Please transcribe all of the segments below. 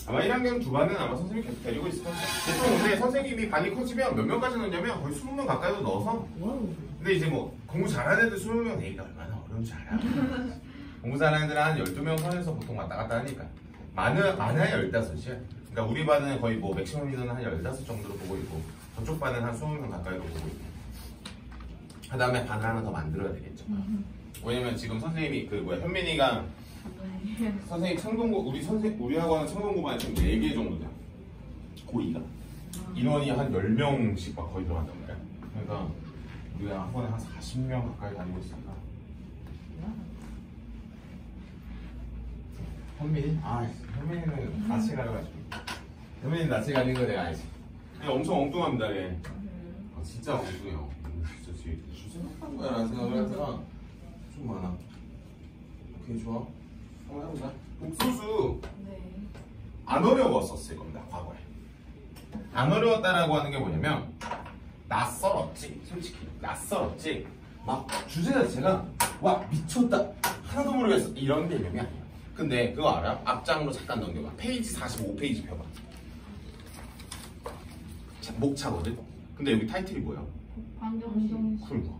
아마 1학년 2반은 아마 선생님이 계속 데리고 있을 거예요. 보통 근데 선생님이 반이 커지면 몇 명까지 넣냐면 거의 20명 가까이도 넣어서. 근데 이제 뭐 공부 잘하는 애들 20명 되니까 얼마나 어려운지 알아. 공부 잘하는 애들 한 12명 선에서 보통 왔다 갔다 하니까. 많아야 15이야. 그러니까 우리 반은 거의 뭐 맥시멈 인원은 한 15 정도로 보고 있고 저쪽 반은 한 20명 가까이로 보고 있고. 그 다음에 반을 하나 더 만들어야 되겠죠. 왜냐면 지금 선생님이 현민이가 선생님 창동고 우리 학원은 창동고반이 지금 4개 정도 돼. 고2가 인원이 한 10명씩 막 거의 들어간단 말이야. 그러니까 우리 학원에 한 40명 가까이 다니고 있으니까. 현민이? 현민이는 낯이 가려가지고. 현민이는 낯이 가린 거 내가 알지. 엄청 엉뚱합니다, 얘. 진짜 엉뚱해요. 진짜 뒤에 생각한 거야 라는 생각을 할 때가 좀 많아. 오케이, 좋아. 한번 해보자. 복소수 안 어려웠었을 겁니다, 과거에. 안 어려웠다라고 하는 게 뭐냐면 낯설었지, 솔직히 낯설었지. 막 주제 자체가 와 미쳤다 하나도 모르겠어 이런 개념이 아니야. 근데 그거 알아? 앞장으로 잠깐 넘겨봐. 페이지 45페이지 펴봐. 목차거든? 근데 여기 타이틀이 뭐야? 방정식. 그러니까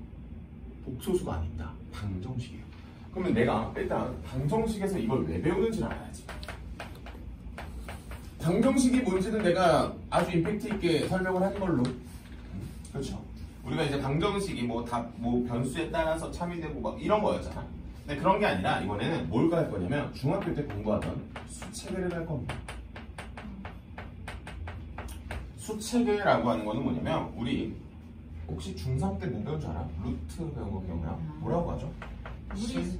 복소수가 아닙니다. 방정식이에요. 그러면 내가 일단 방정식에서 이걸 왜 배우는지를 알아야지. 방정식이 뭔지는 내가 아주 임팩트 있게 설명을 한 걸로. 그렇죠. 우리가 이제 방정식이 뭐 변수에 따라서 참이되고 막 이런 거였잖아. 근데 그런 게 아니라 이번에는 뭘 할 거냐면 중학교 때 공부하던 수체계를 할 겁니다. 수체계라고 하는 거는 뭐냐면 우리 혹시 중3 때 뭐 배운 줄 알아? 루트 배운 거 기억나? 뭐라고 하죠? 실수라고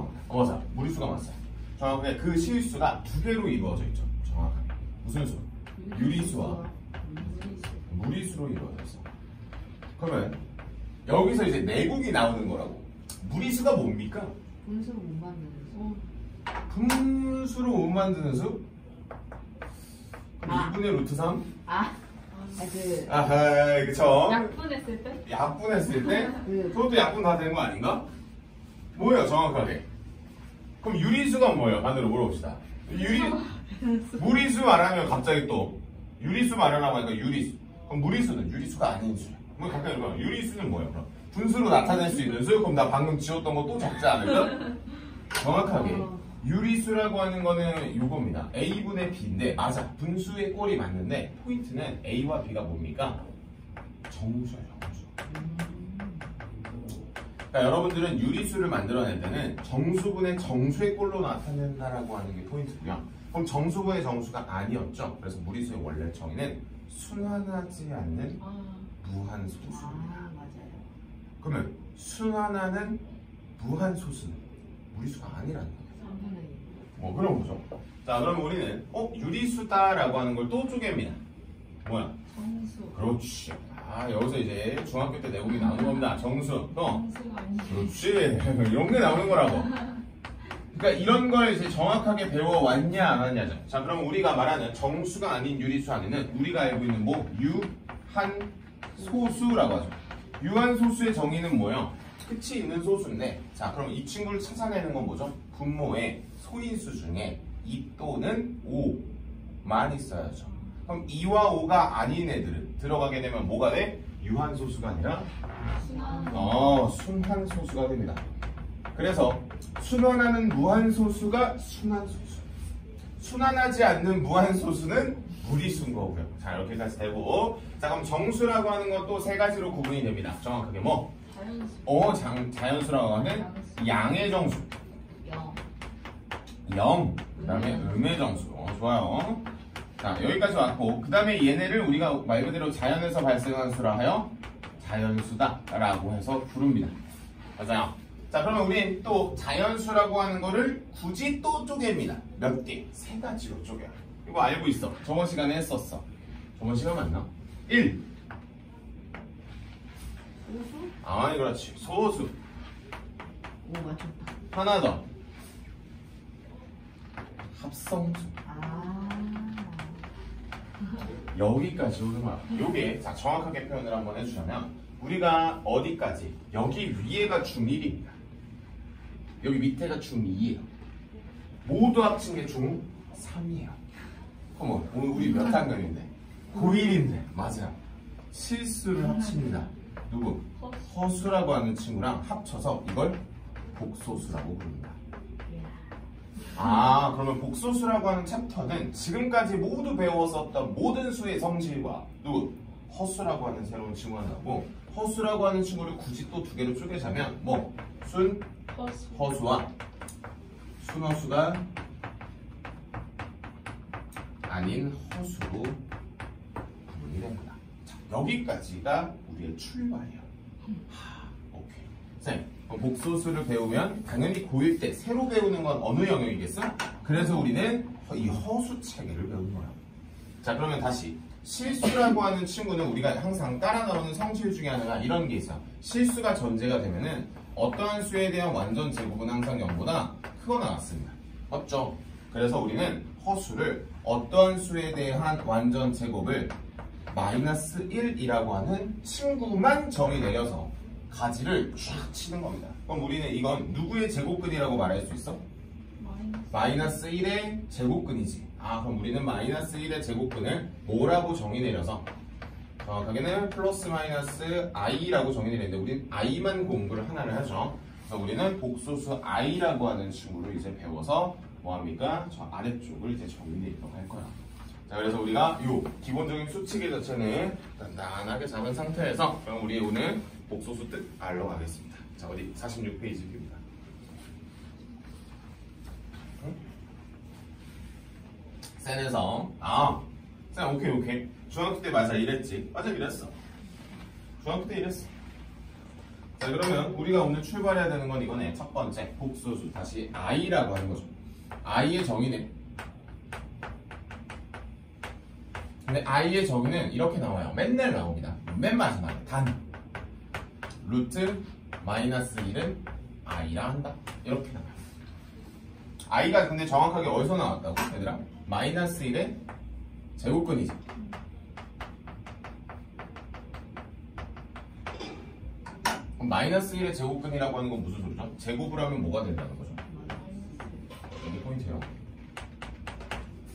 합니다. 맞아. 무리수가 맞아요. 정확하게 그 실수가 2개로 이루어져 있죠. 정확하게. 무슨 수? 유리수와 무리수로 이루어져 있어. 그러면 여기서 이제 내국이 나오는 거라고. 무리수가 뭡니까? 분수로 못 만드는 수. 분수로 못 만드는 수? 2분의 루트 3? 아하, 그쵸. 약분했을 때? 약분했을 때? 그것도 약분 다 되는 거 아닌가? 뭐예요, 정확하게? 그럼 유리수가 뭐예요? 반대로 물어봅시다. 무리수 말하면 갑자기 또 유리수 말하라고 하니까 유리수. 그럼 무리수는 유리수가 아닌 수야. 뭐 가까이 이거 유리수는 뭐예요? 그럼 분수로 나타낼 수 있는 수? 그럼 나 방금 지웠던 거 또 적지 않을까? 정확하게 유리수라고 하는 거는 요겁니다. A분의 B인데 맞아. 분수의 꼴이 맞는데 포인트는 A와 B가 뭡니까? 정수예요. 정수. 그러니까 여러분들은 유리수를 만들어낼 때는 정수분의 정수의 꼴로 나타낸다라고 하는 게 포인트고요. 그럼 정수분의 정수가 아니었죠. 그래서 무리수의 원래 정의는 순환하지 않는 무한소수입니다. 맞아요. 그러면 순환하는 무한소수는 무리수가 아니라는 거예요. 3분의 1. 그런 거죠. 자, 그럼 우리는 유리수다라고 하는 걸 또 쪼갭니다. 뭐야? 정수. 그렇지. 여기서 이제 중학교 때 내국이 나오는 겁니다. 정수. 정수가 아니지. 그렇지. 이런 게 나오는 거라고. 그러니까 이런 걸 이제 정확하게 배워왔냐 안 왔냐죠. 자, 그럼 우리가 말하는 정수가 아닌 유리수 안에는 우리가 알고 있는 유한소수라고 하죠. 유한소수의 정의는 뭐예요? 끝이 있는 소수인데, 자, 그럼 이 친구를 찾아내는 건 뭐죠? 분모의 소인수 중에 2 또는 5만 있어야죠. 그럼 2와 5가 아닌 애들은 들어가게 되면 뭐가 돼? 유한소수가 아니라 순환소수가 됩니다. 그래서 순환하는 무한소수가 순환소수, 순환하지 않는 무한소수는 무리수인 거고요. 자, 이렇게까지 되고, 자, 그럼 정수라고 하는 것도 3가지로 구분이 됩니다. 정확하게 뭐? 자연수라고 하는 양의 정수, 0, 그 다음에 음의 정수. 좋아요. 자, 여기까지 왔고, 그 다음에 얘네를 우리가 말 그대로 자연에서 발생한 수라 하여 자연수다 라고 해서 부릅니다. 맞아요. 자, 그러면 우린 또 자연수라고 하는 거를 굳이 또 쪼갭니다. 몇 개? 3가지로 쪼개요. 이거 알고 있어. 저번 시간에 했었어. 저번 시간 맞나? 1. 소수? 아니, 그렇지. 소수. 오, 맞췄다. 하나 더. 합성수. 여기까지 오는 거야. 요게, 자, 정확하게 표현을 한번 해주자면, 우리가 어디까지? 여기 위에가 중1입니다. 여기 밑에가 중2예요. 모두 합친 게 중3. 3이에요. 어머, 오늘 우리 몇 학년인데? 고1인데. 맞아요. 실수를 합칩니다. 누구? 허수라고 하는 친구랑 합쳐서 이걸 복소수라고 부릅니다. 아, 그러면 복소수라고 하는 챕터는 지금까지 모두 배웠었던 모든 수의 성질과 누구? 허수라고 하는 새로운 친구가 나오고, 허수라고 하는 친구를 굳이 또 두 개로 쪼개자면 뭐? 순, 허수와 순허수가 아닌 허수로 구분이 됩니다. 자, 여기까지가 우리의 출발이에요. 오케이. 쌤, 복소수를 배우면 당연히 고1 때 새로 배우는 건 어느 영역이겠어? 그래서 우리는 이 허수 체계를 배우는 거야. 자, 그러면 다시 실수라고 하는 친구는 우리가 항상 따라 나오는 성질 중에 하나가 이런 게 있어. 실수가 전제가 되면은 어떠한 수에 대한 완전 제곱은 항상 0보다 크거나 같습니다. 맞죠? 그래서 우리는 허수를 어떠한 수에 대한 완전 제곱을 마이너스 1이라고 하는 친구만 정의 내려서 가지를 쫙 치는 겁니다. 그럼 우리는 이건 누구의 제곱근이라고 말할 수 있어? 마이너스 1의 제곱근이지. 아, 그럼 우리는 마이너스 1의 제곱근을 뭐라고 정의 내려서 정확하게는 플러스 마이너스 i라고 정의 내리는데 우리는 i만 공부를 하나를 하죠. 그래서 우리는 복소수 i라고 하는 친구를 이제 배워서 뭐합니까? 저 아래쪽을 이제 정의 내리도록 할 거야. 자, 그래서 우리가 요 기본적인 수치계 자체는 단단하게 잡은 상태에서 그럼 우리 오늘 복소수 뜻 알러 가겠습니다. 자, 어디 46페이지입니다. 센에서 센 오케이 중학교 때 맞아 이랬지. 맞아 이랬어. 중학교 때 이랬어. 자, 그러면 우리가 오늘 출발해야 되는 건 이거네. 첫 번째 복소수 다시 i라고 하는 거죠. i의 정의는 근데 i의 정의는 이렇게 나와요. 맨날 나옵니다. 맨 마지막에 단 루트 마이너스 1은 i라 한다. 이렇게 나와요. i가 근데 정확하게 어디서 나왔다고 얘들아? 마이너스 1의 제곱근이지. 그럼 마이너스 1의 제곱근이라고 하는 건 무슨 소리죠? 제곱을 하면 뭐가 된다는 거죠? 이게 포인트예요.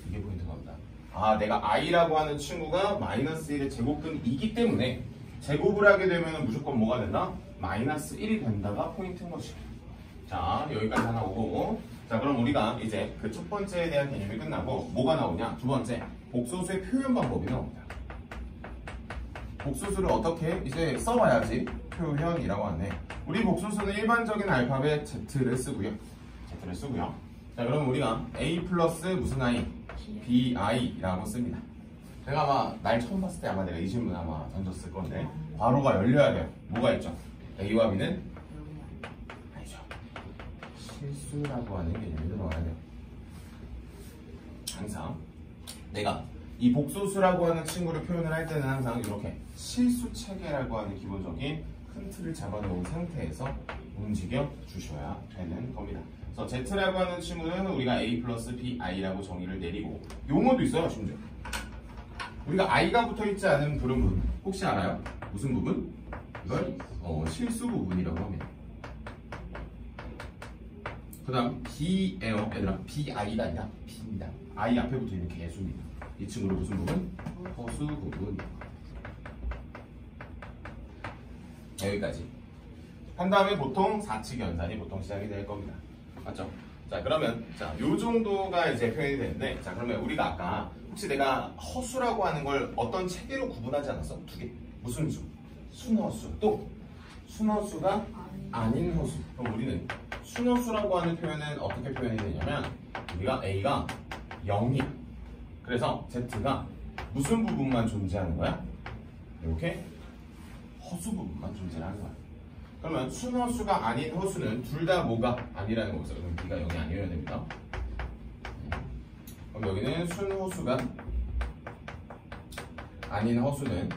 이게 포인트가 온다. 아, 내가 i라고 하는 친구가 마이너스 1의 제곱근이기 때문에 제곱을 하게 되면 무조건 뭐가 된다? 마이너스 1이 된다가 포인트인 것이. 자, 여기까지 하나 오고. 자, 그럼 우리가 이제 그 첫 번째에 대한 개념이 끝나고 뭐가 나오냐? 두 번째, 복소수의 표현 방법이 나옵니다. 복소수를 어떻게 이제 써봐야지 표현이라고 하네. 우리 복소수는 일반적인 알파벳 Z를 쓰고요. 자, 그럼 우리가 A 플러스 무슨 I? BI라고 씁니다. 제가 아마 날 처음 봤을 때 아마 내가 이 질문 아마 던졌을 건데 괄호가 열려야 돼요. 뭐가 있죠? A와 B는 아니죠. 실수라고 하는 개념이 들어가야 돼요. 항상 내가 이 복소수라고 하는 친구를 표현을 할 때는 항상 이렇게 실수 체계라고 하는 기본적인 큰 틀을 잡아놓은 상태에서 움직여 주셔야 되는 겁니다. 그래서 Z라고 하는 친구는 우리가 A 플러스 BI라고 정의를 내리고 용어도 있어요. 심지어 우리가 I가 붙어있지 않은 그런 부분 혹시 알아요? 무슨 부분? 이걸 실수 부분이라고 합니다. 그 다음 B예요. 얘들아 BI가 아니라 B입니다. I 앞에 붙어있는 개수입니다. 이 친구는 무슨 부분? 허수 부분. 여기까지 한 다음에 보통 사칙 연산이 보통 시작이 될 겁니다. 맞죠? 자, 그러면 요 정도가 이제 표현이 되는데, 자, 그러면 우리가 아까 혹시 내가 허수라고 하는 걸 어떤 체계로 구분하지 않았어? 두 개. 무슨 수? 순허수. 또 순허수가 아닌 허수. 그럼 우리는 순허수라고 하는 표현은 어떻게 표현이 되냐면 우리가 A가 0이야. 그래서 Z가 무슨 부분만 존재하는 거야? 이렇게 허수 부분만 존재하는 거야. 그러면 순허수가 아닌 허수는 둘 다 뭐가 아니라는 거죠. 그럼 B가 0이 아니어야 됩니다. 그럼 여기는 순허수가 아닌 허수는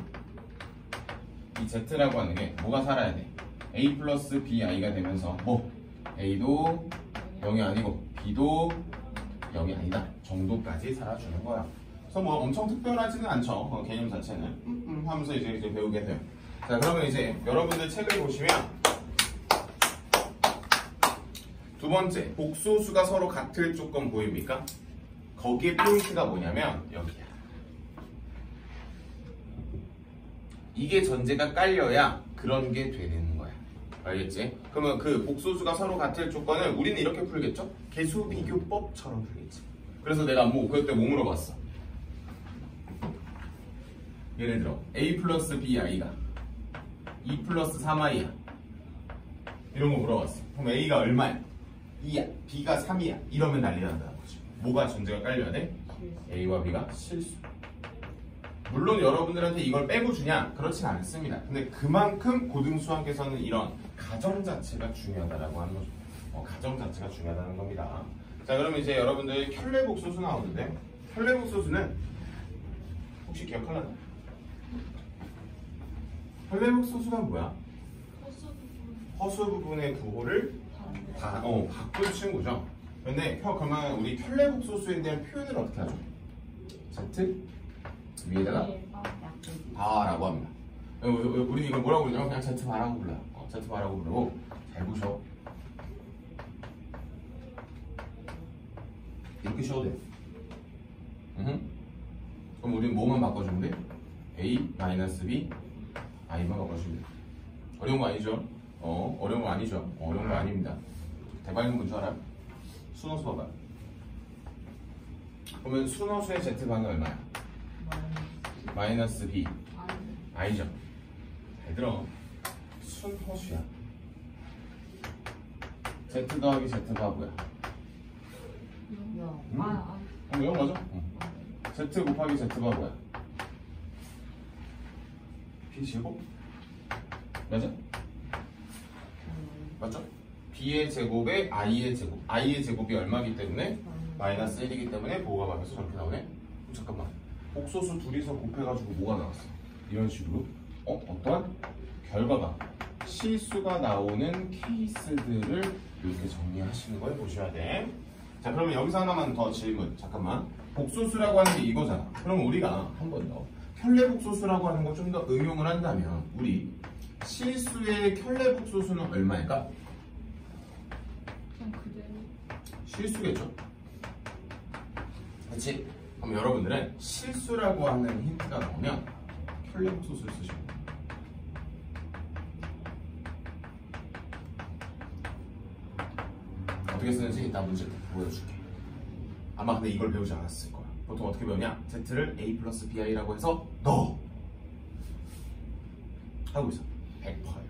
이 Z라고 하는 게 뭐가 살아야 돼? A 플러스 BI가 되면서 뭐 A도 0이 아니고 B도 0이 아니다 정도까지 살아주는 거야. 그래서 뭐 엄청 특별하지는 않죠. 개념 자체는 하면서 이제 배우게 돼요. 자, 그러면 이제 여러분들 책을 보시면 두 번째 복소수가 서로 같을 조건 보입니까? 거기에 포인트가 뭐냐면 여기야. 이게 전제가 깔려야 그런 게 되는 거야. 알겠지? 그러면 그 복소수가 서로 같을 조건을 우리는 이렇게 풀겠죠? 개수 비교법처럼 풀겠지. 그래서 내가 뭐 그때 뭐 물어봤어? 예를 들어 a 플러스 bi가 2 플러스 3i야. 이런 거 물어봤어. 그럼 a가 얼마야? 2야. b가 3이야. 이러면 난리 난다는 거지. 뭐가 전제가 깔려야 돼? a와 b가 실수. 물론 여러분들한테 이걸 빼고 주냐? 그렇진 않습니다. 근데 그만큼 고등수학에서는 이런 가정 자체가 중요하다라고 하는 거죠. 가정 자체가 중요하다는 겁니다. 자, 그러면 이제 여러분들 켤레복소수 나오는데 켤레복소수는 혹시 기억하려나? 켤레복소수가 뭐야? 허수 부분의 부호를 바꾼 친구죠. 근데 그러면 우리 켤레복소수에 대한 표현을 어떻게 하죠? Z 위에다가 바라고 합니다. 우리는 이걸 뭐라고 부르냐면 그냥 Z 바라고 불러요. Z 바라고 부르고 잘 보셔. 이렇게 쉬어도 돼. 그럼 우리는 뭐만 바꿔주면 돼? A-B I만 바꿔주면 돼. 어려운 거 아니죠? 어려운 거 아니죠? 어려운 거 아닙니다. 대박인 뭔 줄 알아? 순호수 봐봐. 그러면 순호수의 Z방이 얼마야? 마이너스 B I죠. 잘 들어. 순호수야. Z 더하기 Z가 뭐야? 0 맞아? Z 곱하기 Z가 뭐야? B 제곱? 맞아? 맞죠? B의 제곱에 I의 제곱. I의 제곱이 얼마이기 때문에? 마이너스 1이기 때문에 보호가 맞아서 저렇게 나오네? 잠깐만. 복소수 둘이서 곱해가지고 뭐가 나왔어? 이런 식으로 어떠한 결과가 실수가 나오는 케이스들을 이렇게 정리하시는 걸 보셔야 돼. 자, 그러면 여기서 하나만 더 질문. 잠깐만. 복소수라고 하는 게 이거잖아. 그럼 우리가 한 번 더 켤레복소수라고 하는 거 좀 더 응용을 한다면 우리 실수의 켤레복소수는 얼마일까? 그냥 그대로. 실수겠죠? 그렇지? 그럼 여러분들은 실수라고 하는 힌트가 나오면 켤레복소수를 쓰시면 돼요. 어떻게 쓰는지 이따 문제 보여줄게. 아마 근데 이걸 배우지 않았을 거야. 보통 어떻게 배우냐? Z를 A 플러스 BI라고 해서 넣어! 하고 있어. 100%예요.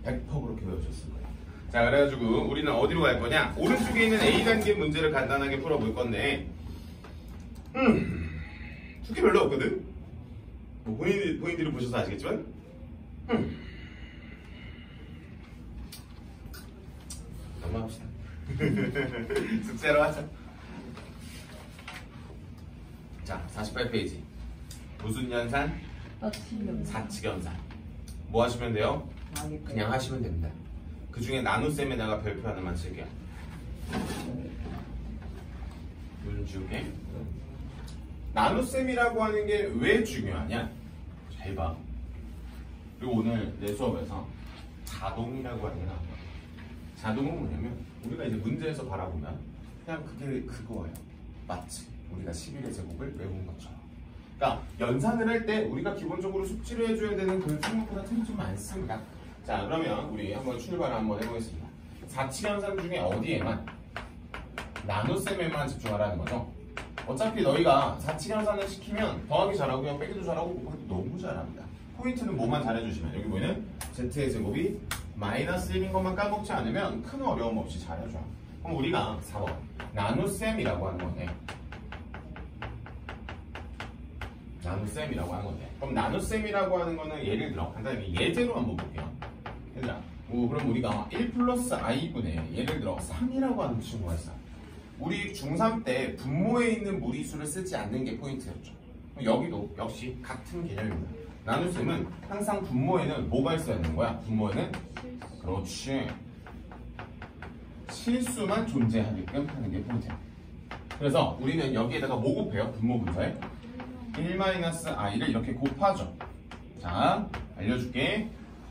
100% 그렇게 배우셨을 거야. 자, 그래가지고 우리는 어디로 갈 거냐? 오른쪽에 있는 A 단계 문제를 간단하게 풀어볼 건데 두께 별로 없거든? 뭐 본인들이 보셔서 아시겠지만 넘어갑시다. 숙제로 하자. 자, 48페이지. 무슨 연산? 사칙연산. 뭐 하시면 돼요? 그냥 하시면 됩니다. 그 중에 나눗셈에다가 별표 하나만 쓸게요. 눈 지우개. 나눗셈이라고 하는 게 왜 중요하냐? 잘 봐. 그리고 오늘 내 수업에서 자동이라고 하는 게 나와요. 자동은 뭐냐면 우리가 이제 문제에서 바라보면 그냥 그게 그거예요. 마치 우리가 11의 제곱을 외운 것처럼. 그러니까 연산을 할 때 우리가 기본적으로 숙지를 해줘야 되는 그 항목보다 틈이 좀 많습니다. 자, 그러면 우리 한번 출발을 한번 해보겠습니다. 사칙연산 중에 어디에만? 나눗셈에만 집중하라는 거죠. 어차피 너희가 사칙연산을 시키면 더하기 잘하고 그냥 빼기도 잘하고 곱하기도 너무 잘합니다. 포인트는 뭐만 잘해주시면 여기 보이는 Z의 제곱이 마이너스 1인 것만 까먹지 않으면 큰 어려움 없이 잘해줘요. 그럼 우리가 4번 나눗셈이라고 하는 건데 나눗셈이라고 하는 건데 그럼 나눗셈이라고 하는 거는 예를 들어 간단히 예제로 한번 볼게요. 얘들아 그럼 우리가 1 플러스 i분의 예를 들어 3이라고 하는 친구가 있어. 우리 중3 때 분모에 있는 무리수를 쓰지 않는 게 포인트였죠. 여기도 역시 같은 개념입니다. 나눗셈은 항상 분모에는 뭐가 있어야 되는 거야? 분모에는 그렇지 실수만 존재하게끔 하는 게 포인트야. 그래서 우리는 여기에다가 뭐 곱해요? 분모 분사에 1-i를 이렇게 곱하죠. 자, 알려줄게.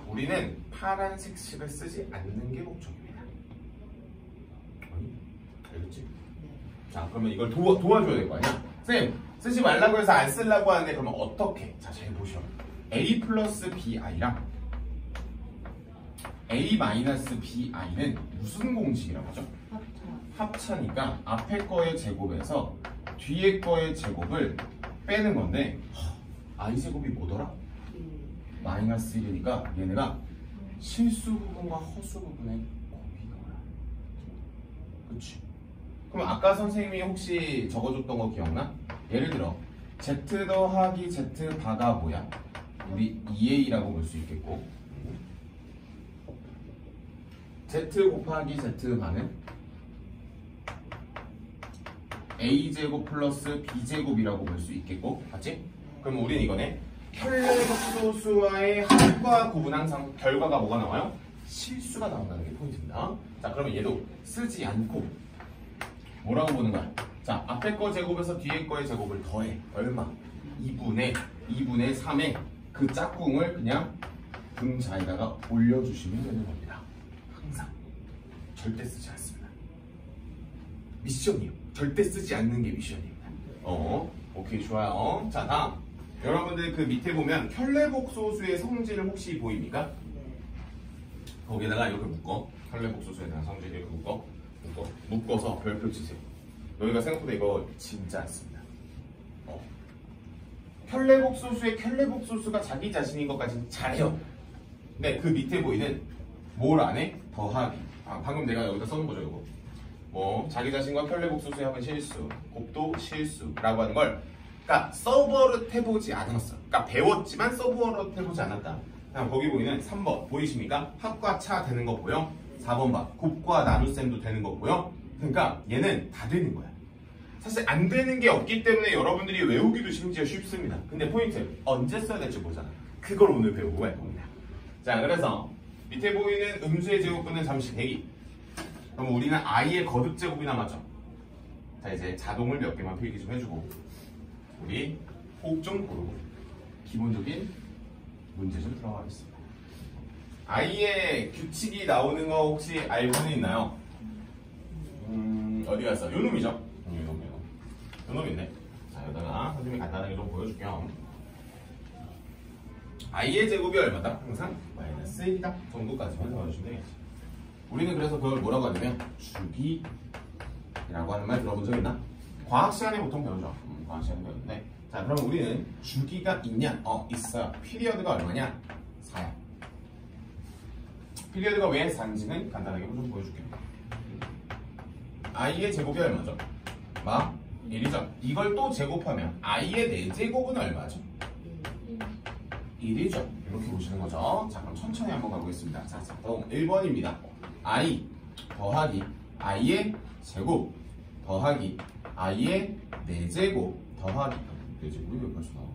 우리는 파란색 식을 쓰지 않는 게 목적입니다. 알겠지? 자, 그러면 이걸 도와줘야 될 거 아니야? 쌤, 쓰지 말라고 해서 안 쓰려고 하는데 그러면 어떻게? 자, 잘 보셔. a 플러스 bi랑 a 마이너스 bi는 무슨 공식이라고 하죠? 합차니까 앞에 거의 제곱에서 뒤에 거의 제곱을 빼는 건데 i 제곱이 뭐더라? 마이너스 1이니까 얘네가 실수 부분과 허수 부분의 곱이가 뭐야? 그치? 그럼 아까 선생님이 혹시 적어줬던 거 기억나? 예를 들어 z 더하기 z 바가 뭐야? 우리 2a라고 볼 수 있겠고 z 곱하기 z 바는 a제곱 플러스 b제곱이라고 볼 수 있겠고 맞지? 그럼 우린 이거네 혈례복소수와의 합과 구분 항상 결과가 뭐가 나와요? 실수가 나온다는 게 포인트입니다. 자 그러면 얘도 쓰지 않고 뭐라고 보는 거야? 자 앞에 거 제곱에서 뒤에 거의 제곱을 더해 얼마? 2분의 3에 그 짝꿍을 그냥 분자에다가 올려주시면 되는 겁니다. 항상 절대 쓰지 않습니다. 미션이요. 절대 쓰지 않는 게 미션입니다. 오케이 좋아요. 자 다음 여러분들 그 밑에 보면 혈례복소수의 성질을 혹시 보입니까? 거기다가 이렇게 묶어. 혈례복소수에 대한 성질을 이렇게 묶어서 별표 치세요. 여기가 생각보다 이거 진짜 안 씁니다. 혈례복소수의 혈례복소수가 자기 자신인 것까지는 잘해요. 근데 그 밑에 보이는 뭘 안 해? 더하기. 방금 내가 여기다 써놓은 거죠 이거. 뭐 자기 자신과 혈례복소수의 합은 실수, 곱도 실수라고 하는 걸 그러니까 서브워릇 해보지 않았어. 그러니까 배웠지만 서브워릇 해보지 않았다. 그냥 거기 보이는 3번 보이십니까? 합과 차 되는 거 보여? 4번 봐. 곱과 나눗셈도 되는 거 보여? 그러니까 얘는 다 되는 거야. 사실 안 되는 게 없기 때문에 여러분들이 외우기도 심지어 쉽습니다. 근데 포인트 언제 써야 될지 모르잖아. 그걸 오늘 배우고 갈 겁니다. 자 그래서 밑에 보이는 음수의 제곱분은 잠시 대기. 그럼 우리는 i의 거듭 제곱이 남았죠. 자 이제 자동을 몇 개만 필기 좀 해주고 우리 호흡 좀 고르고 기본적인 문제 좀 들어가겠습니다. i의 규칙이 나오는 거 혹시 알고는 있나요? 어디 갔어? 요 놈이죠? 요 놈 있네. 자 여기다가 선생님이 간단하게 좀 보여줄게요. i의 제곱이 얼마다? 항상 마이너스 1이다 정도까지만 적어주시면 되겠지. 우리는 그래서 그걸 뭐라고 하냐면 주기라고 하는 말 들어본 적 있나? 과학 시간에 보통 배우죠. 과학 시간에 배우는데 자 그럼 우리는 주기가 있냐? 있어요. 피리어드가 얼마냐? 4야. 피리어드가 왜 4인지는 간단하게 좀 보여줄게요. i의 제곱이 얼마죠? 1이죠. 이걸 또 제곱하면 i의 4제곱은 얼마죠? 1이죠. 이렇게 보시는 거죠. 자 그럼 천천히 한번 가보겠습니다. 자 1번입니다. i 더하기 i의 제곱 더하기 i의 4제곱 더하기 4제곱이 왜 벌써 나와?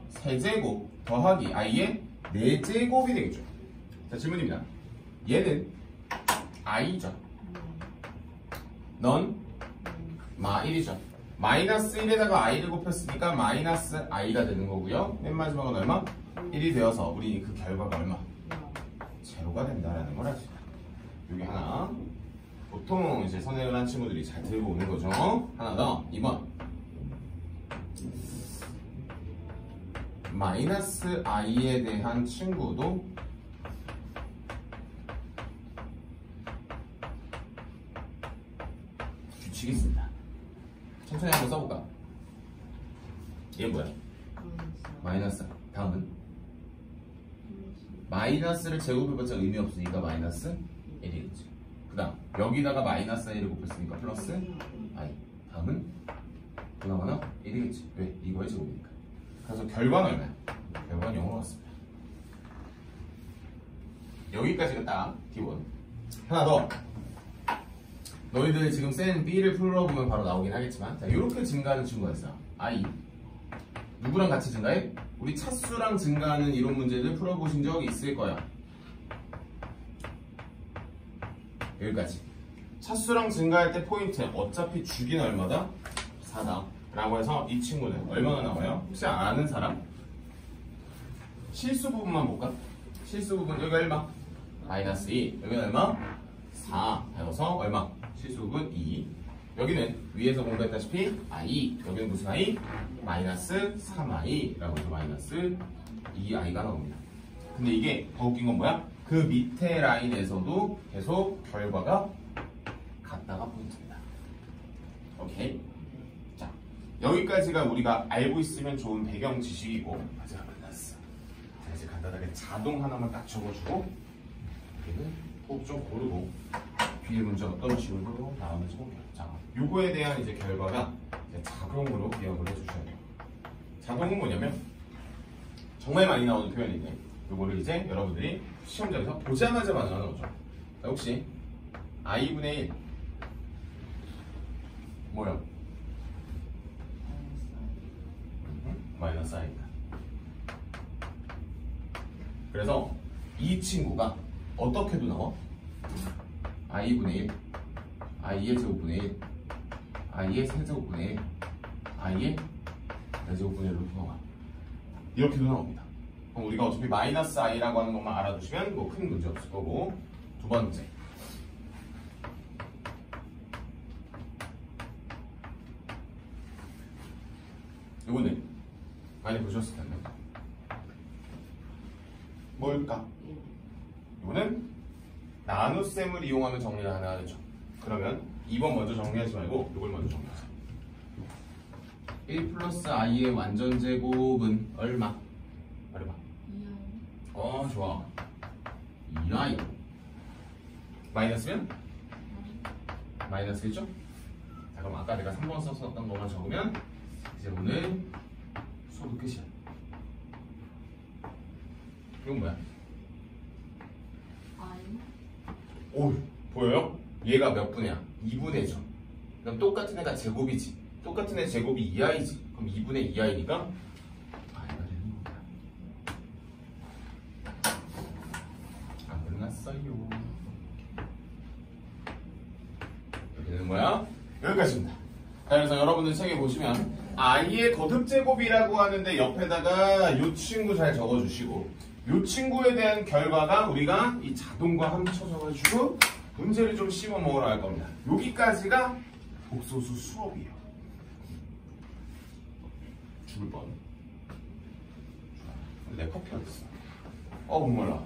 세제곱 더하기 i의 4제곱이 되겠죠. 자 질문입니다. 얘는 i죠. 넌 마1이죠. 마이너스 1에다가 i를 곱했으니까 마이너스 i가 되는 거고요. 맨 마지막은 얼마? 1이 되어서 우리 그 결과가 얼마? 제로가 된다라는 걸 알수 있다. 여기 하나. 보통 이제 선행을 한 친구들이 잘 들고 오는 거죠. 하나 더. 2번. 마이너스 i에 대한 친구도 규칙이 있습니다. 천천히 한번 써볼까? 얘 뭐야? 마이너스. 다음은? 마이너스를 제곱해봤자 의미 없으니까 마이너스 1이겠지. 그 다음 여기다가 마이너스 1을 곱했으니까 플러스 i. 다음은 그나마나 1이겠지. 왜? 이거의 제곱이니까. 그래서 결과는 얼마야? 결과는 0으로 왔습니다. 여기까지가 딱 기본. 하나 더. 너희들 지금 센 B를 풀어보면 바로 나오긴 하겠지만 자 이렇게 증가하는 친구가 있어요. i. 누구랑 같이 증가해? 우리 차수랑 증가하는 이론 문제들 풀어보신 적 있을 거야. 여기까지. 차수랑 증가할 때 포인트 어차피 주기는 얼마다? 4다 라고 해서 이 친구는 얼마나 나와요? 혹시 아는 사람? 실수 부분만 볼까? 실수 부분 여기 얼마? 마이너스 2 여기는 얼마? 4 해서 얼마? 실수 부분 2 여기는 위에서 공부했다시피 i, 여기는 무슨 i? 마이너스 3i라고 해서 마이너스 2i가 나옵니다. 근데 이게 더 웃긴 건 뭐야? 그 밑에 라인에서도 계속 결과가 같다가 포인트입니다. 오케이? 자, 여기까지가 우리가 알고 있으면 좋은 배경 지식이고 아직 안 끝났어. 자, 이제 간단하게 자동 하나만 딱 적어주고 여기는 꼭 좀 고르고 뒤에 문제 어떤 식으로 나오는지 볼게요. 자, 요거에 대한 이제 결과가 이제 자동으로 기억을 해주셔야 돼요. 자동은 뭐냐면 정말 많이 나오는 표현인데 요거를 이제 여러분들이 시험장에서 보자마자 만나는 거죠. 자, 혹시 i분의 1 뭐요? 마이너스 i입니다. 그래서 이 친구가 어떻게도 나와? i분의 1 i의 제곱분의 1 i의 세제곱분의 1 i의 4제곱분의 1로 나와. 이렇게도 나옵니다. 그럼 우리가 어차피 마이너스 i라고 하는 것만 알아두시면 뭐 큰 문제 없을 거고. 두 번째, 이거는 많이 보셨을 텐데 뭘까? 이거는 나눗셈을 이용하면 정리를 하나 하죠. 그러면 2번 먼저 정리하지 말고 이걸 먼저 정리하자. 1 플러스 i의 완전 제곱은 얼마? 말해봐. 2i. 좋아. 2i. 마이너스면? 마이너스겠죠? 자, 그럼 아까 내가 3번 썼던 것만 적으면 이제 오늘 수업 끝이야. 이건 뭐야? i. 오, 보여요? 얘가 몇 분이야? 2분의 점. 그럼 똑같은 애가 제곱이지. 똑같은 애 제곱이 2i지. 그럼 2분의 2i니까 i가 되는 거야. 안 끝났어요. 이렇게 되는 거야. 여기까지입니다. 자, 그래서 여러분들 책에 보시면 i의 거듭제곱이라고 하는데 옆에다가 이 친구 잘 적어주시고 이 친구에 대한 결과가 우리가 이 자동과 합쳐져가지고 문제를 좀 씹어 먹으러 갈 겁니다. 여기까지가 복소수 수업이에요. 죽을 뻔. 내 커피 어딨어? 목말라.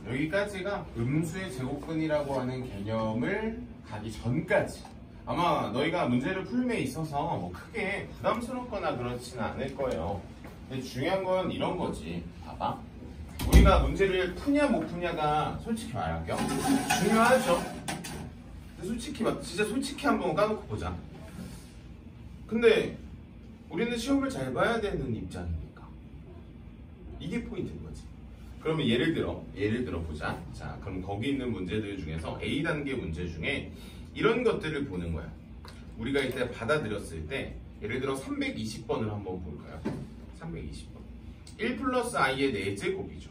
여기까지가 음수의 제곱근이라고 하는 개념을 가기 전까지. 아마 너희가 문제를 풀매 있어서 뭐 크게 부담스럽거나 그렇지는 않을 거예요. 근데 중요한 건 이런 거지. 봐봐. 우리가 문제를 푸냐 못 푸냐가 솔직히 말할게요. 중요하죠. 근데 솔직히 진짜 솔직히 한번 까놓고 보자. 근데 우리는 시험을 잘 봐야 되는 입장이니까 이게 포인트인 거지. 그러면 예를 들어 보자. 자, 그럼 거기 있는 문제들 중에서 A 단계 문제 중에 이런 것들을 보는 거야. 우리가 이때 받아들였을 때 예를 들어 320번을 한번 볼까요? 320번. 1 플러스 i의 4제곱이죠.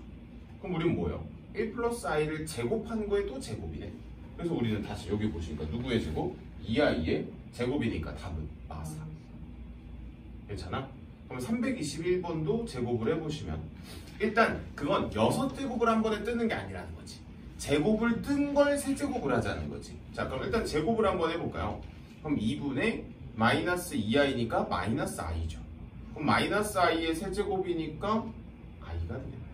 그럼 우리는 뭐예요? 1 플러스 i를 제곱한 거에 또 제곱이네. 그래서 우리는 다시 여기 보시니까 누구의 제곱? 2i의 제곱이니까 답은 마사. 괜찮아? 그럼 321번도 제곱을 해보시면 일단 그건 6제곱을 한 번에 뜨는 게 아니라는 거지. 제곱을 뜬 걸 세제곱을 하자는 거지. 자, 그럼 일단 제곱을 한번 해볼까요? 그럼 2분의 마이너스 2i니까 마이너스 i죠. 그럼 마이너스 i의 세제곱이니까 i가 되는 거야.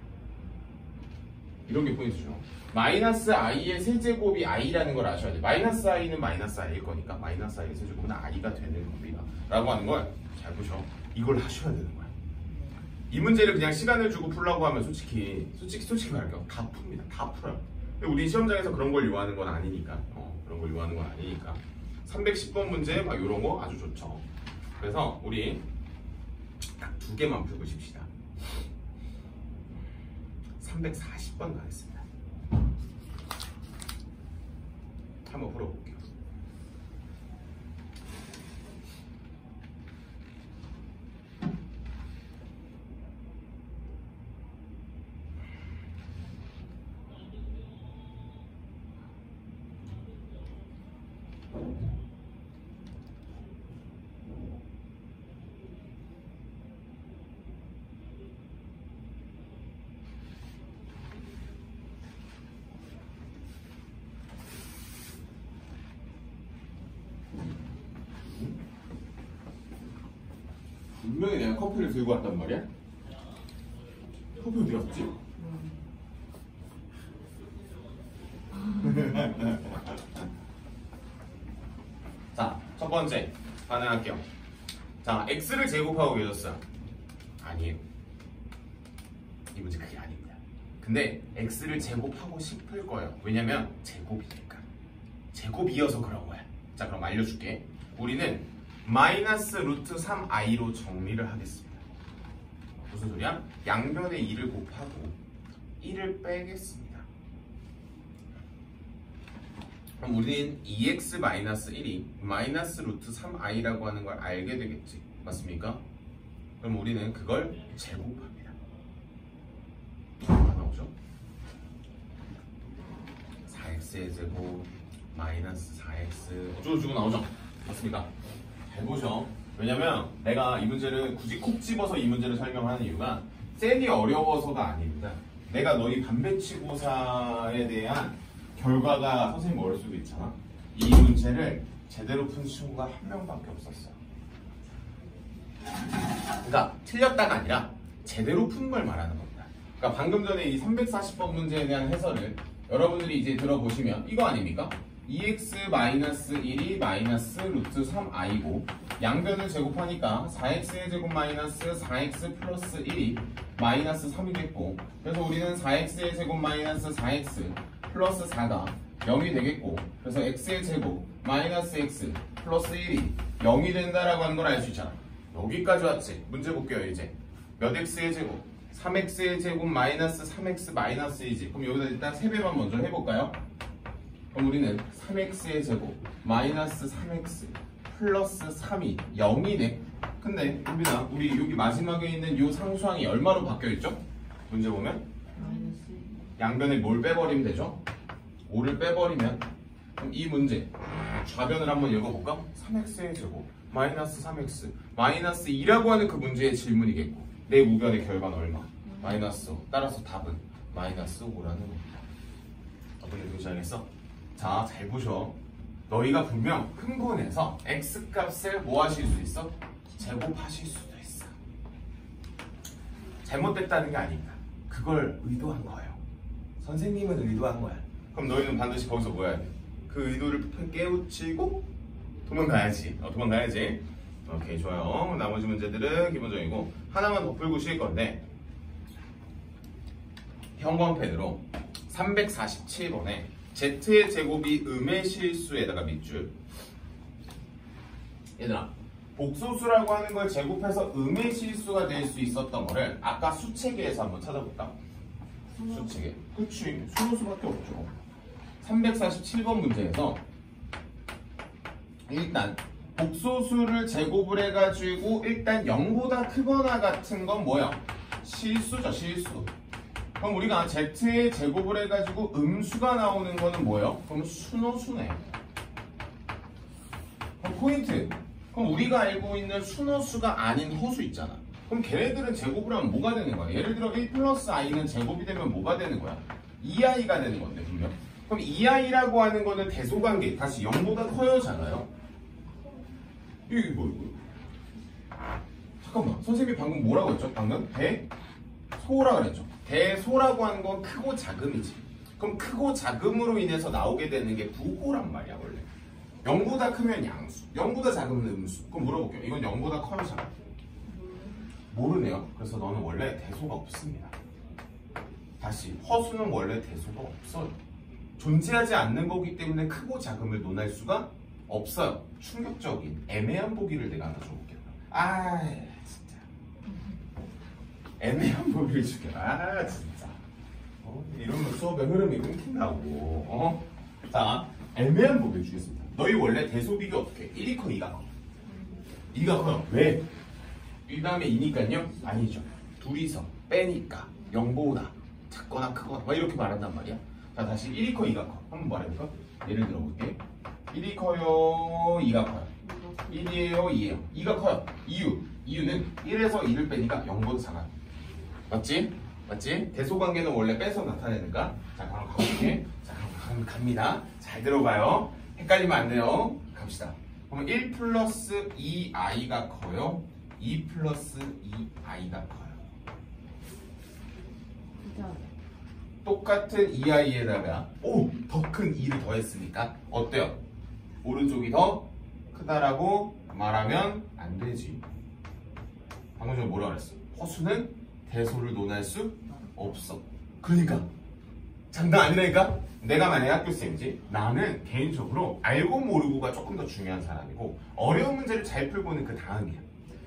이런 게 포인트죠. 마이너스 i의 세제곱이 i라는 걸 아셔야 돼. 마이너스 i는 마이너스 i일 거니까 마이너스 i의 세제곱은 i가 되는 겁니다. 라고 하는 걸 잘 보셔. 이걸 하셔야 되는 거야. 이 문제를 그냥 시간을 주고 풀라고 하면 솔직히 말할게요. 다 풉니다. 다 풀어요. 근데 우리 시험장에서 그런 걸 요하는 건 아니니까. 그런 걸 요하는 건 아니니까. 310번 문제 막 이런 거 아주 좋죠. 그래서 우리 딱 2개만 풀고 싶시다. 340번 가겠습니다. 한번 풀어볼게요. 분명히 내가 커피를 들고 왔단 말이야? 커피 어디 갔지? 자, 첫 번째 반응할게요. 자, x를 제곱하고 계셨어요. 아니에요. 이 문제 그게 아닙니다. 근데 x를 제곱하고 싶을 거예요. 왜냐면 제곱이니까. 제곱이어서 그런 거야. 자, 그럼 알려줄게. 우리는 마이너스 루트 3i로 정리를 하겠습니다. 무슨 소리야? 양변에 2를 곱하고 1을 빼겠습니다. 그럼 우리는 2x-1이 마이너스 루트 3i라고 하는 걸 알게 되겠지. 맞습니까? 그럼 우리는 그걸 제곱합니다. 뭐가 나오죠? 4x의 제곱 마이너스 4x 어쩌고저쩌고 나오죠? 맞습니까? 잘 보셔. 왜냐면 내가 이 문제를 굳이 콕 집어서 이 문제를 설명하는 이유가 쌤이 어려워서가 아닙니다. 내가 너희 반배치고사에 대한 결과가 선생님 어릴 수도 있잖아. 이 문제를 제대로 푼 친구가 한 명밖에 없었어요. 그러니까 틀렸다가 아니라 제대로 푼 걸 말하는 겁니다. 그러니까 방금 전에 이 340번 문제에 대한 해설을 여러분들이 이제 들어보시면 이거 아닙니까? 2x-1이 마이너스 루트 3i고 양변을 제곱하니까 4x의 제곱 마이너스 4x 플러스 1이 마이너스 3이겠고 그래서 우리는 4x의 제곱 마이너스 4x 플러스 4가 0이 되겠고 그래서 x의 제곱 마이너스 x 플러스 1이 0이 된다라고 하는 걸 알 수 있잖아. 여기까지 왔지. 문제 볼게요. 이제 몇 x의 제곱 3x의 제곱 마이너스 3x 마이너스 2지. 그럼 여기다 일단 3배만 먼저 해볼까요? 그럼 우리는 3x의 제곱 마이너스 3x 플러스 3이 0이네. 근데 봅니다. 우리 여기 마지막에 있는 이 상수항이 얼마로 바뀌어있죠? 문제 보면 양변에 뭘 빼버리면 되죠? 5를 빼버리면 그럼 이 문제 좌변을 한번 읽어볼까? 3x의 제곱 마이너스 3x 마이너스 2라고 하는 그 문제의 질문이겠고 내 우변의 결과는 얼마? 마이너스 5. 따라서 답은 마이너스 5라는 겁니다. 어떻게 동시하겠어? 자, 잘 보셔. 너희가 분명 흥분해서 x값을 뭐 하실 수 있어? 제곱하실 수도 있어. 잘못됐다는 게 아닙니다. 그걸 의도한 거예요. 선생님은 의도한 거야. 그럼 너희는 반드시 거기서 뭐 해야 돼? 그 의도를 깨우치고 도망가야지. 도망가야지. 오케이, 좋아요. 나머지 문제들은 기본적이고 하나만 더 풀고 쉴 건데 형광펜으로 347번에 Z의 제곱이 음의 실수에다가 밑줄. 얘들아, 복소수라고 하는 걸 제곱해서 음의 실수가 될 수 있었던 거를 아까 수체계에서 한번 찾아볼까? 수체계. 그치, 수노수밖에 없죠. 347번 문제에서 일단 복소수를 제곱을 해가지고 일단 0보다 크거나 같은 건 뭐야? 실수죠, 실수. 그럼 우리가 Z의 제곱을 해가지고 음수가 나오는 거는 뭐예요? 그럼 순호수네. 그럼 포인트. 그럼 우리가 알고 있는 순호수가 아닌 호수 있잖아. 그럼 걔네들은 제곱을 하면 뭐가 되는 거야? 예를 들어 1 플러스 i는 제곱이 되면 뭐가 되는 거야? 2i가 되는 건데 분명. 그럼 2i라고 하는 거는 대소관계. 다시 0보다 커요잖아요. 이게 뭐야? 잠깐만. 선생님이 방금 뭐라고 했죠? 방금 대소라 그랬죠. 대소라고 하는 건 크고 작음이지. 그럼 크고 작음으로 인해서 나오게 되는 게 부호란 말이야 원래. 0보다 크면 양수, 0보다 작으면 음수. 그럼 물어볼게요. 이건 0보다 커요, 작아요? 모르네요. 그래서 너는 원래 대소가 없습니다. 다시, 허수는 원래 대소가 없어요. 존재하지 않는 거기 때문에 크고 작음을 논할 수가 없어요. 충격적인 애매한 보기를 내가 하나 줘볼게요. 진짜 애매한 보기를 줄게. 진짜 이러면 수업의 흐름이 끊긴다고. 자, 애매한 보기를 주겠습니다. 너희 원래 대소비가 어떻게 해? 1이 커, 2가 커? 2가 커요. 왜? 이 다음에 2니까요? 아니죠. 둘이서 빼니까 0보다 작거나 크거나 막 이렇게 말한단 말이야. 자, 다시 1이 커, 2가 커. 한번 말해볼까? 예를 들어볼게. 1이 커요, 2가 커요. 1이에요, 2에요. 2가 커요. 이유는 1에서 2를 빼니까 0보다 작아요. 맞지? 맞지? 대소관계는 원래 빼서 나타내니까. 자, 그럼 가볼게. 자, 그럼 갑니다. 잘 들어봐요. 헷갈리면 안 돼요. 갑시다. 그러면 1 플러스 2i가 커요. 2 플러스 2i가 커요. 똑같은 2i에다가 더 큰 2를 더했으니까 어때요? 오른쪽이 더 크다라고 말하면 안 되지. 방금 전에 뭐라 그랬어? 허수는 대소를 논할 수 없어. 그러니까 장난 아니라니까? 내가 만약에 학교쌤이지, 나는 개인적으로 알고 모르고가 조금 더 중요한 사람이고 어려운 문제를 잘 풀고는 그 다음이야.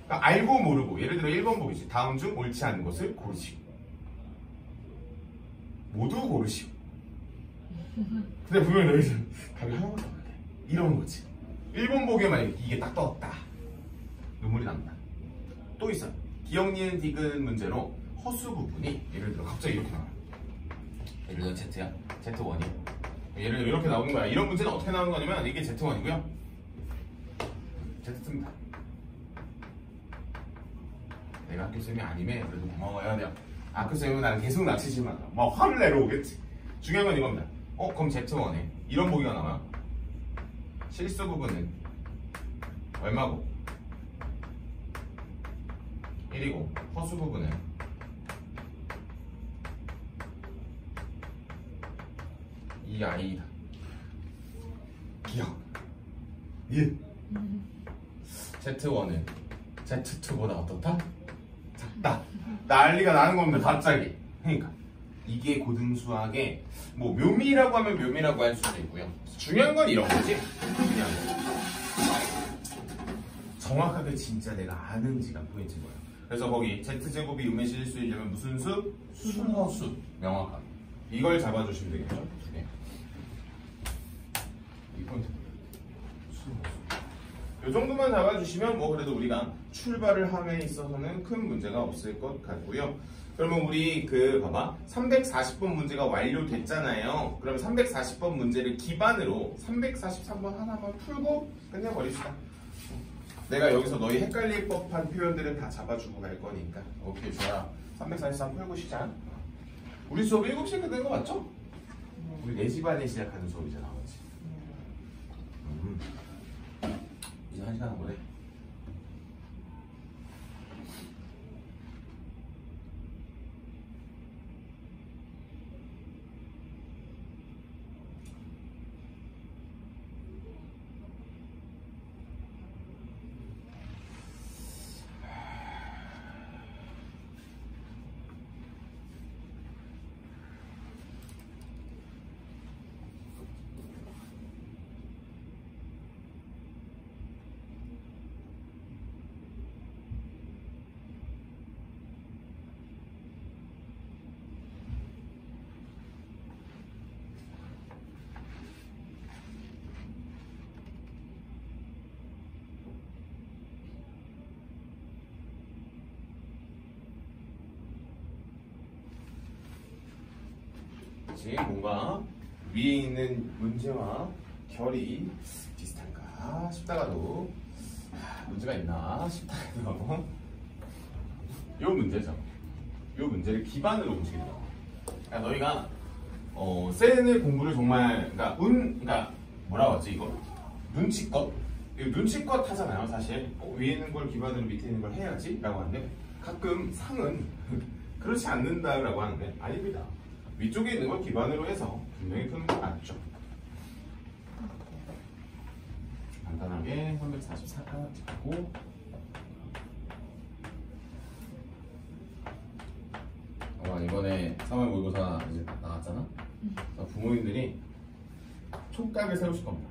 그러니까 알고 모르고, 예를 들어 1번 보기지. 다음 중 옳지 않은 것을 고르시오. 모두 고르시오. 근데 분명히 너희들 답이 하나밖에 없는데 이런 거지. 1번 보기에만 이게 딱 떴다. 눈물이 난다. 또 있어요. 기억, 니은, 디귿 문제로 허수 부분이 예를 들어 갑자기 이렇게 나와요. 예를 들어 Z야. Z1이요. 예를 들어 이렇게 나오는 거야. 이런 문제는 어떻게 나오는 거냐면 이게 Z1이고요. Z입니다. 내가 학교쌤이 아니면 그래도 고마워야 돼요. 학교쌤은 나는 계속 낚시지만 막 화를 내러 오겠지. 중요한 건 이겁니다. 그럼 Z1에 이런 보기가 나와요. 실수 부분은 얼마고? 1이고 허수 부분은 이 아이다. 기억. Z1은 Z2보다 어떻다? 작다. 난리가 나는 겁니다. 갑자기. 그러니까 이게 고등수학의 뭐 묘미라고 하면 묘미라고 할 수도 있고요. 중요한 건 이런 거지. 그냥 정확하게 진짜 내가 아는지가 포인트인 거예요. 그래서 거기 Z제곱이 음의 실수이려면 무슨 수? 순허수. 명확하게. 이걸 잡아주시면 되겠죠. 두 개. 이 포인트. 이 정도만 잡아주시면 뭐 그래도 우리가 출발을 함에 있어서는 큰 문제가 없을 것 같고요. 그러면 우리 봐봐 340번 문제가 완료됐잖아요. 그러면 340번 문제를 기반으로 343번 하나만 풀고 끝내버립시다. 내가 여기서 너희 헷갈릴 법한 표현들은 다 잡아주고 갈 거니까. 오케이, 좋아. 343 풀고 시작. 우리 수업 7시에 끝낸 거 맞죠? 우리 4시 반에 시작하는 수업이잖아, 그렇지? 이제 1시간 한 거네. 것이 뭔가 위에 있는 문제와 결이 비슷한가 싶다가도 문제가 있나 싶다가도 요 문제죠. 요 문제를 기반으로 움직이는 거야. 그러니까 너희가 센의 공부를 정말 그러니까 뭐라고 하지 이거? 눈치껏 눈치껏 하잖아요 사실. 위에 있는 걸 기반으로 밑에 있는 걸 해야지 라고 하는데 가끔 상은 그렇지 않는다라고 하는데 아닙니다. 위쪽에 있는 걸 기반으로 해서 분명히 푸는 게 맞죠. 간단하게 344가 잡고 이번에 3월 모의고사 이제 나왔잖아. 부모님들이 촉각을 세우실 겁니다.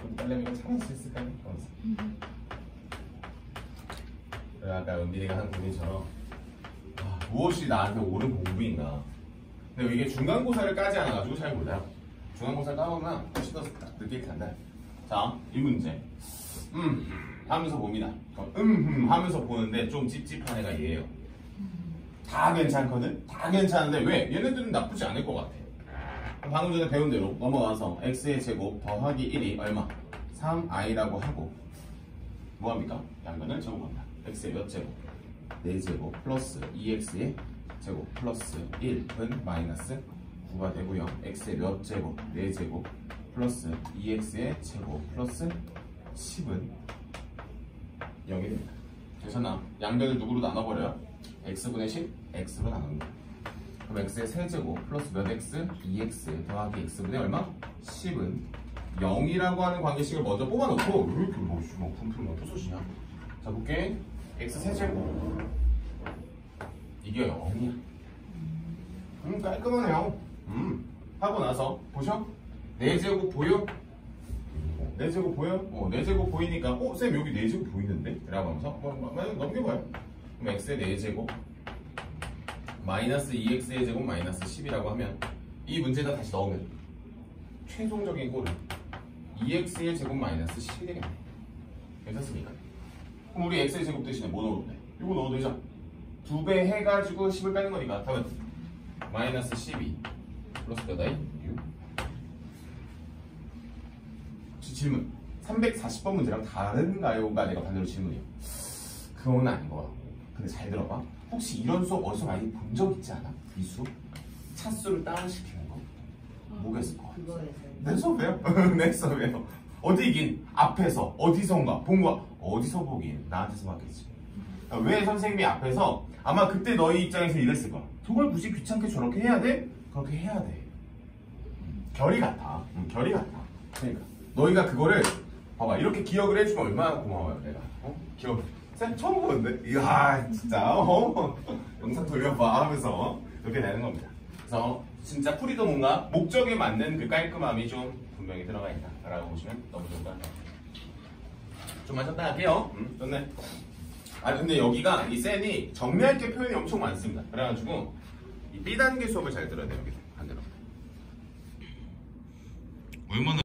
우리 딸내미가 잘할 수 있을까요? 그래 아까 은빈이가 한 고민처럼 무엇이 나한테 옳은 공부인가. 근데 이게 중간고사를 까지 않아가지고 잘 몰라요. 중간고사를 까보면 훨씬 더 느낄 텐데. 자, 이 문제 하면서 봅니다. 하면서 보는데 좀 찝찝한 애가 얘예요. 다 괜찮거든? 다 괜찮은데 왜? 얘네들은 나쁘지 않을 것 같아. 방금 전에 배운 대로 넘어가서 x의 제곱 더하기 1이 얼마? 3i라고 하고 뭐합니까? 양변을 제곱합니다. x의 몇 제곱? 4제곱 플러스 2x의 제곱 플러스 1은 마이너스 9가 되고요. x의 몇 제곱? 4제곱 플러스 2x의 제곱 플러스 10은 0이 됩니다. 되셨나? 양변을 누구로 나눠버려요? x분의 10, x로 나눕니다. 그럼 x의 세제곱 플러스 몇 x? 2x 더하기 x분의 얼마? 10은 0이라고 하는 관계식을 먼저 뽑아놓고 왜 이렇게 분풀이 토소시냐? 자 볼게. x 세제곱 이게 0이야. 깔끔하네요. 하고 나서 보셔? 4제곱 보여? 4제곱 보여? 4제곱 보이니까 쌤 여기 4제곱 보이는데? 라고 하면서 넘겨봐요. 그럼 x의 4제곱 마이너스 2x의 제곱 마이너스 10이라고 하면 이 문제에다 다시 넣으면 최종적인 꼴은 2x의 제곱 마이너스 10이 되겠네. 괜찮습니까? 그럼 우리 x의 제곱 대신에 뭐 넣어도 돼? 이거 넣어도 되죠? 2배 해가지고 10을 빼는 거니까 답은 마이너스 12 플러스 몇 i? 6. 질문 340번 문제랑 다른가요?가 내가 반대로 질문이에요. 그건 아닌 거 같고. 근데 잘 들어봐. 혹시 이런 수업 어디서 많이 본 적 있지 않아? 이 수업? 차수를 다운시키는 거? 뭐가 있을 것 같아? 내 수업이에요? 내 수업이에요. 어디긴 앞에서 어디선가 본 거야. 어디서 보긴 나한테서 봤겠지. 왜 선생님이 앞에서 아마 그때 너희 입장에서 이랬을 거야. 저걸 굳이 귀찮게 저렇게 해야 돼? 그렇게 해야 돼. 결이 같아. 결이 같아. 그러니까 너희가 그거를 봐봐 이렇게 기억을 해주면 얼마나 고마워요 내가. 기억 쌤 처음 보는데? 이야 진짜 영상 돌려봐 하면서 이렇게 되는 겁니다. 그래서 진짜 풀이도 뭔가 목적에 맞는 그 깔끔함이 좀 분명히 들어가 있다 라고 보시면 너무 좋을 것 같아요. 좀만 쉬었다 할게요. 좋네. 근데 여기가 이 쌤이 정리할 게 표현이 엄청 많습니다. 그래가지고 이 B단계 수업을 잘 들어야 돼요. 여기 반대로 얼마나